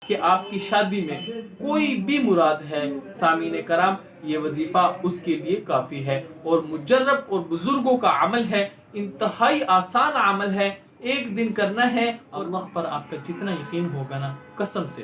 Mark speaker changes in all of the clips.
Speaker 1: کہ آپ کی شادی میں کوئی بھی مراد ہے سامعین کرام، یہ وظیفہ اس کے لیے کافی ہے، اور مجرب اور بزرگوں کا عمل ہے، انتہائی آسان عمل ہے، ایک دن کرنا ہے، اور اللہ پر آپ کا جتنا یقین ہوگا نا، قسم سے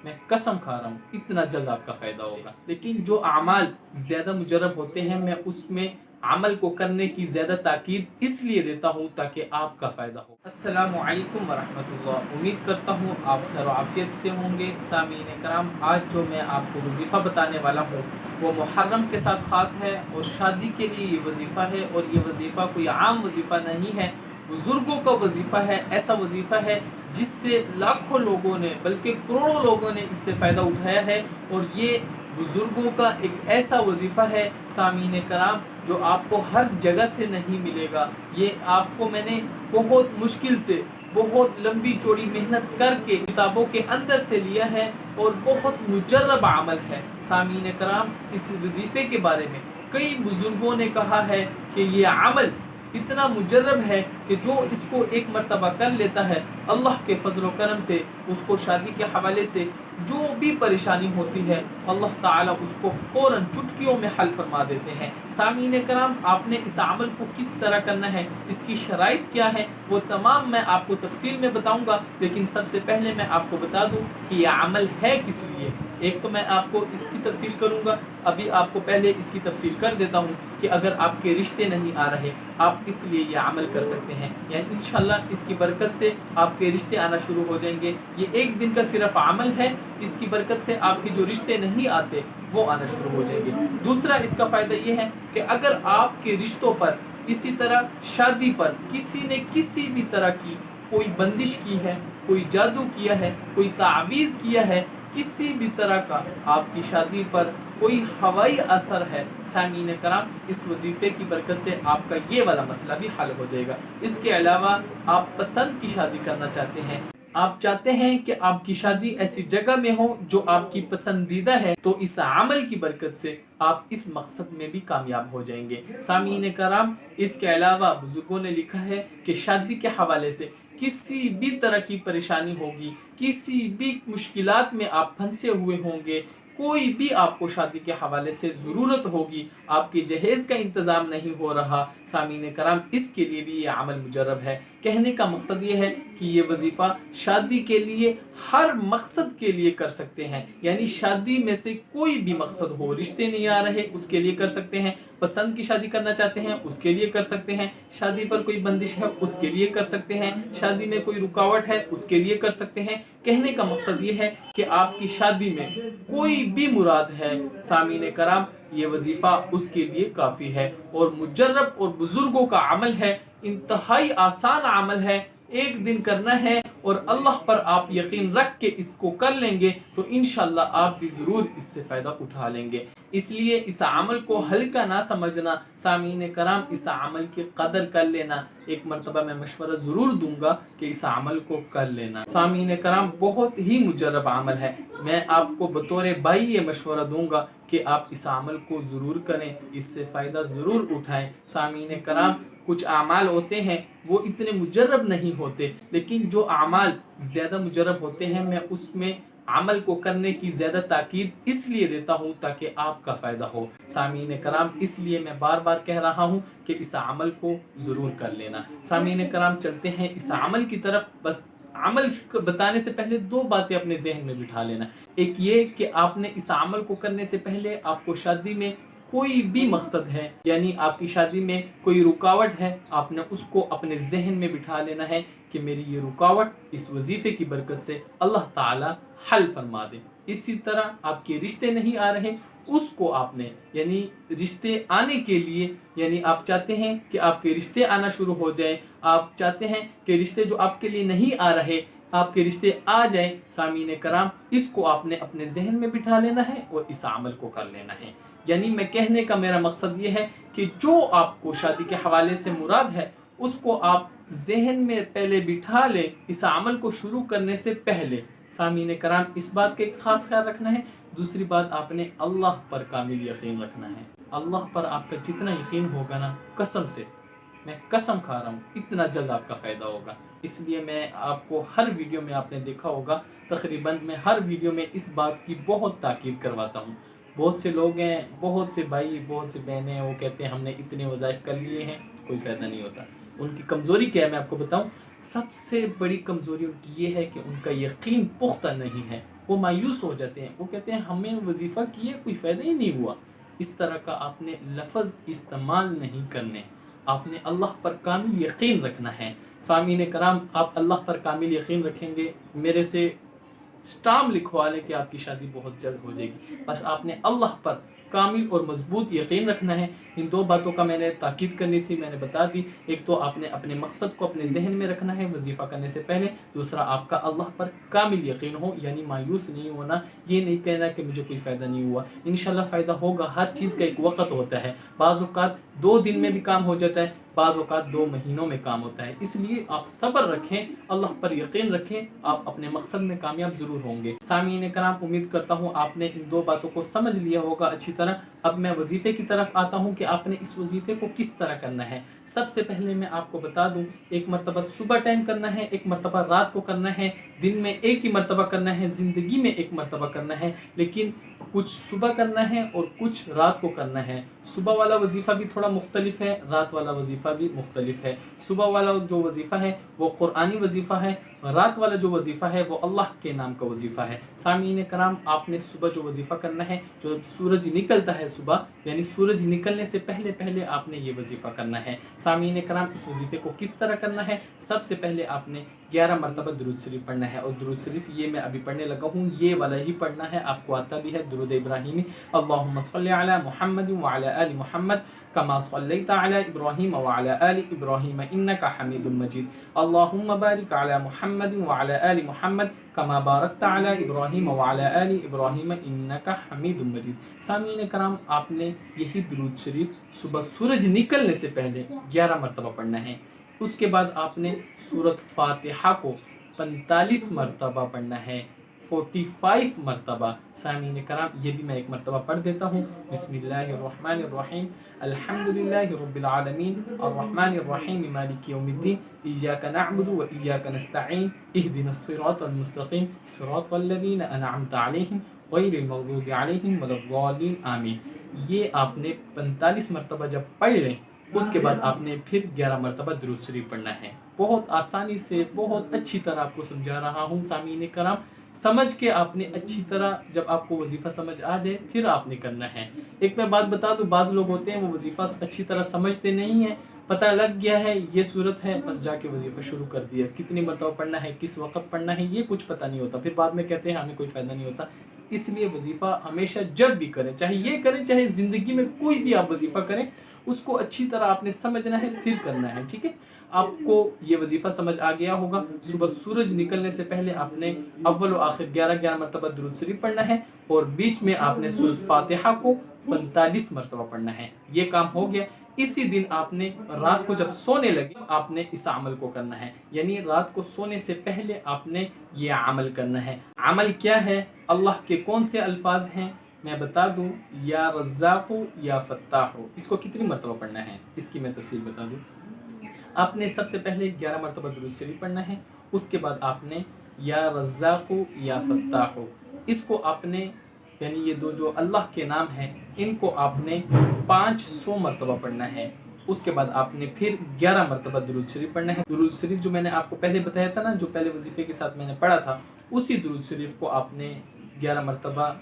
Speaker 1: میں قسم کھا رہا ہوں، اتنا جلد آپ کا فائدہ ہوگا۔ لیکن جو اعمال زیادہ مجرب ہوتے ہیں، میں اس میں عمل کو کرنے کی زیادہ تاکید اس لیے دیتا ہوں تاکہ آپ کا فائدہ ہو۔ السلام علیکم ورحمۃ اللہ، امید کرتا ہوں آپ خیر و عافیت سے ہوں گے۔ سامعین کرام، آج جو میں آپ کو وظیفہ بتانے والا ہوں وہ محرم کے ساتھ خاص ہے، اور شادی کے لیے یہ وظیفہ ہے، اور یہ وظیفہ کوئی عام وظیفہ نہیں ہے، بزرگوں کا وظیفہ ہے، ایسا وظیفہ ہے جس سے لاکھوں لوگوں نے بلکہ کروڑوں لوگوں نے اس سے فائدہ اٹھایا ہے، اور یہ بزرگوں کا ایک ایسا وظیفہ ہے سامعین کرام جو آپ کو ہر جگہ سے نہیں ملے گا۔ یہ آپ کو میں نے بہت مشکل سے، بہت لمبی چوڑی محنت کر کے کتابوں کے اندر سے لیا ہے، اور بہت مجرب عمل ہے سامعین کرام۔ اس وظیفے کے بارے میں کئی بزرگوں نے کہا ہے کہ یہ عمل اتنا مجرب ہے کہ جو اس کو ایک مرتبہ کر لیتا ہے، اللہ کے فضل و کرم سے اس کو شادی کے حوالے سے جو بھی پریشانی ہوتی ہے، اللہ تعالیٰ اس کو فوراً چٹکیوں میں حل فرما دیتے ہیں۔ سامعین کرام، آپ نے اس عمل کو کس طرح کرنا ہے، اس کی شرائط کیا ہے، وہ تمام میں آپ کو تفصیل میں بتاؤں گا، لیکن سب سے پہلے میں آپ کو بتا دوں کہ یہ عمل ہے کس لیے۔ ایک تو میں آپ کو اس کی تفصیل کروں گا، ابھی آپ کو پہلے اس کی تفصیل کر دیتا ہوں کہ اگر آپ کے رشتے نہیں آ رہے، آپ اس لیے یہ عمل کر سکتے ہیں، یعنی انشاءاللہ اس کی برکت سے آپ کے رشتے آنا شروع ہو جائیں گے۔ یہ ایک دن کا صرف عمل ہے، اس کی برکت سے آپ کے جو رشتے نہیں آتے وہ آنا شروع ہو جائیں گے۔ دوسرا اس کا فائدہ یہ ہے کہ اگر آپ کے رشتوں پر، اسی طرح شادی پر کسی نے کسی بھی طرح کی کوئی بندش کی ہے، کوئی جادو کیا ہے، کوئی تعویذ کیا ہے، کسی بھی طرح کا آپ کی شادی پر کوئی ہوائی اثر ہے، سامعین کرام، اس وظیفے کی برکت سے آپ کا یہ والا مسئلہ بھی حل ہو جائے گا۔ اس کے علاوہ آپ پسند کی شادی کرنا چاہتے ہیں، آپ چاہتے ہیں کہ آپ کی شادی ایسی جگہ میں ہو جو آپ کی پسندیدہ ہے، تو اس عمل کی برکت سے آپ اس مقصد میں بھی کامیاب ہو جائیں گے۔ سامعین کرام، اس کے علاوہ بزرگوں نے لکھا ہے کہ شادی کے حوالے سے کسی بھی طرح کی پریشانی ہوگی، کسی بھی مشکلات میں آپ پھنسے ہوئے ہوں گے، کوئی بھی آپ کو شادی کے حوالے سے ضرورت ہوگی، آپ کی جہیز کا انتظام نہیں ہو رہا، سامعین کرام، اس کے لیے بھی یہ عمل مجرب ہے۔ کہنے کا مقصد یہ ہے کہ یہ وظیفہ شادی کے لیے ہر مقصد کے لیے کر سکتے ہیں، یعنی شادی میں سے کوئی بھی مقصد ہو، رشتے نہیں آ رہے اس کے لیے کر سکتے ہیں، پسند کی شادی کرنا چاہتے ہیں اس کے لیے کر سکتے ہیں، شادی پر کوئی بندش ہے اس کے لیے کر سکتے ہیں، شادی میں کوئی رکاوٹ ہے اس کے لیے کر سکتے ہیں۔ کہنے کا مقصد یہ ہے کہ آپ کی شادی میں کوئی بھی مراد ہے سامعین کرام، یہ وظیفہ اس کے لیے کافی ہے، اور مجرب اور بزرگوں کا عمل ہے، انتہائی آسان عمل ہے، ایک دن کرنا ہے، اور اللہ پر آپ یقین رکھ کے اس کو کر لیں گے تو انشاءاللہ آپ بھی ضرور اس سے فائدہ اٹھا لیں گے۔ اس لیے اس عمل کو ہلکا نہ سمجھنا سامعین کرام، اس عمل کی قدر کر لینا۔ ایک مرتبہ میں مشورہ ضرور دوں گا کہ اس عمل کو کر لینا۔ سامعین کرام، بہت ہی مجرب عمل ہے، میں آپ کو بطور بھائی یہ مشورہ دوں گا کہ آپ اس عمل کو ضرور کریں، اس سے فائدہ ضرور اٹھائیں۔ سامعین کرام، کچھ اعمال ہوتے ہیں وہ اتنے مجرب نہیں ہوتے، لیکن جو اعمال زیادہ مجرب ہوتے ہیں میں اس میں عمل کو کرنے کی زیادہ تاکید اس لیے دیتا ہوں تاکہ آپ کا فائدہ ہو۔ سامعین کرام، اس لیے میں بار بار کہہ رہا ہوں کہ اس عمل کو ضرور کر لینا۔ سامعین کرام، چلتے ہیں اس عمل کی طرف۔ بس عمل بتانے سے پہلے دو باتیں اپنے ذہن میں بٹھا لینا۔ ایک یہ کہ آپ نے اس عمل کو کرنے سے پہلے آپ کو شادی میں کوئی بھی مقصد ہے، یعنی آپ کی شادی میں کوئی رکاوٹ ہے، آپ نے اس کو اپنے ذہن میں بٹھا لینا ہے کہ میری یہ رکاوٹ اس وظیفے کی برکت سے اللہ تعالی حل فرما دے۔ اسی طرح آپ کے رشتے نہیں آ رہے، اس کو آپ نے، یعنی رشتے آنے کے لیے، یعنی آپ چاہتے ہیں کہ آپ کے رشتے آنا شروع ہو جائیں، آپ چاہتے ہیں کہ رشتے جو آپ کے لیے نہیں آ رہے آپ کے رشتے آ جائیں، سامعین کرام، اس کو آپ نے اپنے ذہن میں بٹھا لینا ہے اور اس عمل کو کر لینا ہے۔ یعنی میں کہنے کا میرا مقصد یہ ہے کہ جو آپ کو شادی کے حوالے سے مراد ہے اس کو آپ ذہن میں پہلے بٹھا لیں اس عمل کو شروع کرنے سے پہلے۔ سامعین کرام، اس بات کا ایک خاص خیال رکھنا ہے۔ دوسری بات، آپ نے اللہ پر کامل یقین رکھنا ہے۔ اللہ پر آپ کا جتنا یقین ہوگا نا، قسم سے मैं कसम खा रहा हूँ इतना जल्द आपका फ़ायदा होगा। इसलिए मैं आपको हर वीडियो में, आपने देखा होगा तकरीबन मैं हर वीडियो में इस बात की बहुत ताकीद करवाता हूँ। बहुत से लोग हैं, बहुत से भाई, बहुत से बहनें हैं, वो कहते हैं हमने इतने वज़ाइफ कर लिए हैं, कोई फ़ायदा नहीं होता। उनकी कमज़ोरी क्या है मैं आपको बताऊँ। सबसे बड़ी कमज़ोरी उनकी ये है कि उनका यकीन पुख्ता नहीं है। वो मायूस हो जाते हैं, वो कहते हैं हमें वजीफ़ा किए कोई फ़ायदा ही नहीं हुआ। इस तरह का आपने लफ्ज़ इस्तेमाल नहीं करने, आपने अल्लाह पर कामिल यकीन रखना है। सामीन कराम, आप अल्लाह पर कामिल यकीन रखेंगे, मेरे से स्टाम्प लिखवा लें कि आपकी शादी बहुत जल्द हो जाएगी। बस आपने अल्लाह पर कामिल और मजबूत यकीन रखना है। इन दो बातों का मैंने ताकीद करनी थी, मैंने बता दी। एक तो आपने अपने मकसद को अपने जहन में रखना है वजीफ़ा करने से पहले। दूसरा, आपका अल्लाह पर कामिल यकीन हो, यानी मायूस नहीं होना, ये नहीं कहना कि मुझे कोई फ़ायदा नहीं हुआ। इंशाल्लाह फ़ायदा होगा। हर चीज़ का एक वक़्त होता है। बाज़ औक़ात 2 दिन में भी काम हो जाता है, बाज़ औक़ात 2 महीनों में काम होता है। इसलिए आप सब्र रखें, अल्लाह पर यकीन रखें, आप अपने मकसद में कामयाब ज़रूर होंगे। सामीन कराम, उम्मीद करता हूँ आपने इन 2 बातों को समझ लिया होगा अच्छी तरह। अब मैं वजीफ़े की तरफ आता हूँ कि आपने इस वजीफ़े को किस तरह करना है। सबसे पहले मैं आपको बता दूँ, एक मरतबा सुबह टाइम करना है, एक मरतबा रात को करना है, दिन में एक ही मरतबा करना है, ज़िंदगी में एक मरतबा करना है। लेकिन कुछ सुबह करना है और कुछ रात को करना है। सुबह वाला वजीफ़ा भी थोड़ा मुख्तलिफ है, रात वाला वजीफ़ा भी मुख्तलिफ है। सुबह वाला जो वजीफ़ा है वो कुरानी वजीफ़ा है, रात वाला जो वजीफ़ा है वो अल्लाह के नाम का वजीफ़ा है। सामीन कराम, आपने सुबह जो वजीफ़ा करना है, जो सूरज निकलता है सुबह, यानी सूरज निकलने से पहले पहले आपने ये वजीफ़ा करना है। सामीन कराम, इस वजीफ़े को किस तरह करना है। सबसे पहले आपने 11 मरतबा दुरूद शरीफ पढ़ना है, और दुरूद शरीफ ये मैं अभी पढ़ने लगा हूँ, ये वाला ही पढ़ना है, आपको आता भी है दुरूद इब्राहिमी। अल्लाहुम्मा सल्लि अला मुहम्मद व अला आलि मुहम्मद कमा सल्लैता अला इब्राहीम व अला आलि इब्राहीम इन्नका हमीदुम मजीद। अल्लाहुम्मा बारिक अला मुहम्मद व अला आलि मुहम्मद कमा बारकता अला इब्राहीम व अला आलि इब्राहीम इन्नका हमीदुम मजीद। सामीन कराम, आपने यही दुरूद शरीफ सुबह सूरज निकलने से पहले 11 मरतबा पढ़ना है। उसके बाद आपने सूरत फातिहा को 45 मरतबा पढ़ना है, 45 मरतबा। सामीन कराम, ये भी मैं एक मरतबा पढ़ देता हूँ। बिस्मिल्लाहिर्रहमानिर्रहीम, अल्हम्दुलिल्लाहि रब्बिल आलमीन, अर्रहमानिर्रहीम, मालिकि यौमिद्दीन, इय्याका नअबुदु व इय्याका नस्तईन, इहदिनस सिरातल मुस्तकीम, सिरातल लज़ीना अनअमता अलैहिम गैरिल मग़दूबि अलैहिम वलद्दालिन, आमीन। ये आपने 45 मरतबा जब पढ़ लें, उसके बाद आपने फिर 11 मरतबा दुरूद शरीफ पढ़ना है। बहुत आसानी से, बहुत अच्छी तरह आपको समझा रहा हूँ सामीन कराम। समझ के आपने अच्छी तरह, जब आपको वजीफ़ा समझ आ जाए फिर आपने करना है। एक मैं बात बता दूँ, बाज़ लोग होते हैं वो वजीफ़ा अच्छी तरह समझते नहीं हैं, पता लग गया है ये सूरत है, बस जाके वजीफ़ा शुरू कर दिया। कितनी मरतबा पढ़ना है, किस वक्त पढ़ना है, ये कुछ पता नहीं होता, फिर बाद में कहते हैं हमें कोई फ़ायदा नहीं होता। इसलिए वजीफ़ा हमेशा जब भी करें, चाहे ये करें चाहे ज़िंदगी में कोई भी आप वजीफ़ा करें, उसको अच्छी तरह आपने समझना है, फिर करना है, ठीक है। आपको ये वजीफ़ा समझ आ गया होगा। सुबह सूरज निकलने से पहले आपने अव्वल व आखिर 11-11 मरतबा दुरूद शरीफ पढ़ना है, और बीच में आपने सूरत फातिहा को 45 मरतबा पढ़ना है। ये काम हो गया। इसी दिन आपने रात को जब सोने लगे, आपने इस अमल को करना है, यानी रात को सोने से पहले आपने ये अमल करना है। अमल क्या है, अल्लाह के कौन से अल्फाज हैं मैं बता दूं, या रज़्ज़ाक़ु या फ़त्ताहु, इसको कितनी मरतबा पढ़ना है इसकी मैं तफसील बता दूं। आपने सबसे पहले 11 मरतबा दुरूद शरीफ पढ़ना है, उसके बाद आपने या रज़्ज़ाक़ु या फ़त्ताहु, इसको आपने, यानी ये दो जो अल्लाह के नाम हैं, इनको आपने 500 मरतबा पढ़ना है। उसके बाद आपने फिर 11 मरतबा दुरूद शरीफ पढ़ना है। दुरूद शरीफ जो मैंने आपको पहले बताया था ना, जो पहले वजीफ़े के साथ मैंने पढ़ा था, उसी दुरूद शरीफ को आपने 11 मरतबा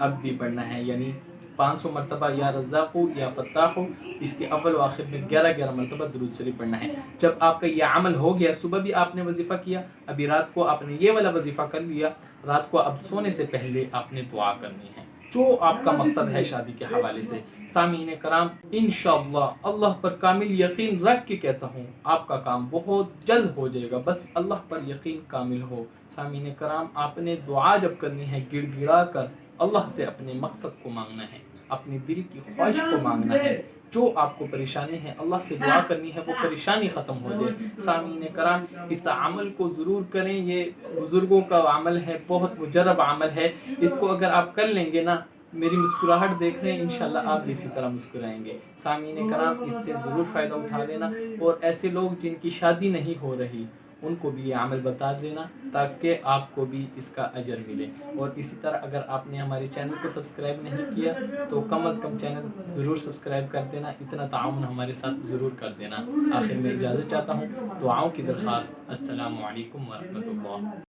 Speaker 1: अब भी पढ़ना है, यानी 500 मरतबा या रज़्ज़ाक़ु या फ़त्ताहु, इसके अव्वल व आखिर में 11-11 मरतबा दुरूद शरीफ पढ़ना है। जब आपका ये अमल हो गया, सुबह भी आपने वजीफ़ा किया, अभी रात को आपने ये वाला वजीफ़ा कर लिया, रात को अब सोने से पहले आपने दुआ करनी है, जो आपका मकसद है शादी के हवाले से। सामीन कराम, इंशाअल्लाह अल्लाह पर कामिल यकीन रख के कहता हूँ, आपका काम बहुत जल्द हो जाएगा, बस अल्लाह पर यकीन कामिल हो। सामीन कराम, आपने दुआ जब करनी है, गिड़गिड़ा कर अल्लाह से अपने मकसद को मांगना है, अपनी दिल की ख्वाहिश को मांगना है। जो आपको परेशानी है, अल्लाह से दुआ करनी है वो परेशानी ख़त्म हो जाए। सामीन कराम, इस अमल को ज़रूर करें, ये बुज़ुर्गों का अमल है, बहुत मुजर्रब अमल है। इसको अगर आप कर लेंगे ना, میری مسکراہٹ دیکھ رہے ہیں، انشاءاللہ آپ بھی اسی طرح مسکرائیں گے۔ سامعین کرام، اس سے ضرور فائدہ اٹھا لینا، اور ایسے لوگ جن کی شادی نہیں ہو رہی ان کو بھی یہ عمل بتا دینا تاکہ آپ کو بھی اس کا اجر ملے۔ اور اسی طرح اگر آپ نے ہمارے چینل کو سبسکرائب نہیں کیا تو کم از کم چینل ضرور سبسکرائب کر دینا، اتنا تعاون ہمارے ساتھ ضرور کر دینا۔ آخر میں اجازت چاہتا ہوں، دعاؤں کی درخواست۔ السلام علیکم ورحمۃ اللہ۔